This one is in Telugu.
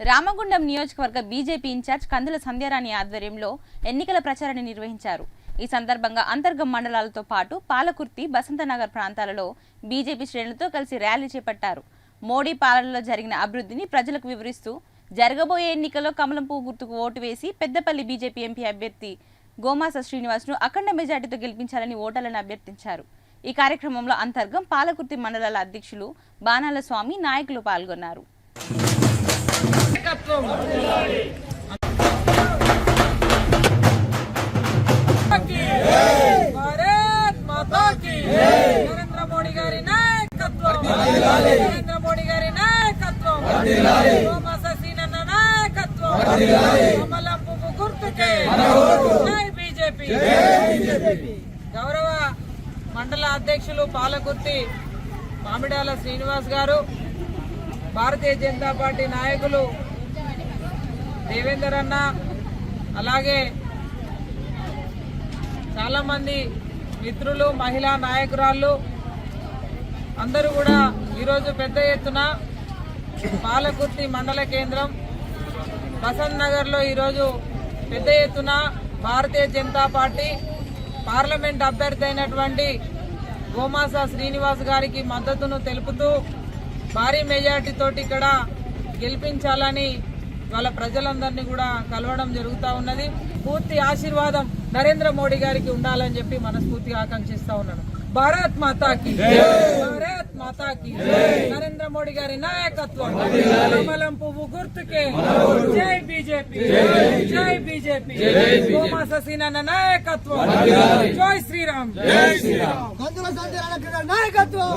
రామగుండం నియోజకవర్గ బీజేపీ ఇన్ఛార్జ్ కందుల సంధ్యారాణి ఆధ్వర్యంలో ఎన్నికల ప్రచారాన్ని నిర్వహించారు. ఈ సందర్భంగా అంతర్గం మండలాలతో పాటు పాలకుర్తి, బసంతనగర్ ప్రాంతాలలో బీజేపీ శ్రేణులతో కలిసి ర్యాలీ చేపట్టారు. మోడీ పాలనలో జరిగిన అభివృద్ధిని ప్రజలకు వివరిస్తూ జరగబోయే ఎన్నికల్లో కమలం పువ్వు గుర్తుకు ఓటు వేసి పెద్దపల్లి బీజేపీ ఎంపీ అభ్యర్థి గోమాస శ్రీనివాస్ను అఖండ మెజార్టీతో గెలిపించాలని ఓటర్లను అభ్యర్థించారు. ఈ కార్యక్రమంలో అంతర్గం, పాలకుర్తి మండలాల అధ్యక్షులు బాణాల స్వామి, నాయకులు పాల్గొన్నారు. నరేంద్ర మోడీ గారి నాయకత్వం, నరేంద్ర మోడీ గారి నాయకత్వం, గోమాస సీనన్న నాయకత్వం, కమలం పువ్వు గుర్తుకే జై బీజేపీ. గౌరవ మండల అధ్యక్షులు పాలకుర్తి మామిడాల శ్రీనివాస్ గారు, భారతీయ జనతా పార్టీ నాయకులు దేవేందర్ అన్న, అలాగే చాలా మంది మిత్రులు, మహిళా నాయకురాళ్ళు అందరూ కూడా ఈరోజు పెద్ద ఎత్తున పాలకుర్తి మండల కేంద్రం బసంత్ నగర్లో ఈరోజు పెద్ద ఎత్తున భారతీయ జనతా పార్టీ పార్లమెంట్ అభ్యర్థి అయినటువంటి గోమాస శ్రీనివాస్ గారికి మద్దతును తెలుపుతూ భారీ మెజార్టీ తోటి ఇక్కడ గెలిపించాలని వాళ్ళ ప్రజలందరినీ కూడా కలవడం జరుగుతూ ఉన్నది. పూర్తి ఆశీర్వాదం నరేంద్ర మోడీ గారికి ఉండాలని చెప్పి మనస్ఫూర్తిగా ఆకాంక్షిస్తా ఉన్నాను. భారత్ మాతాకి, భారత్ మాతాకి, నరేంద్ర మోడీ గారి నాయకత్వం, కమలం పువ్వు గుర్తుకే జై బీజేపీ, జై బీజేపీ, గోమాస సీనన్న నాయకత్వం, జై శ్రీరామ్, జై శ్రీరామ్, నాయకత్వం.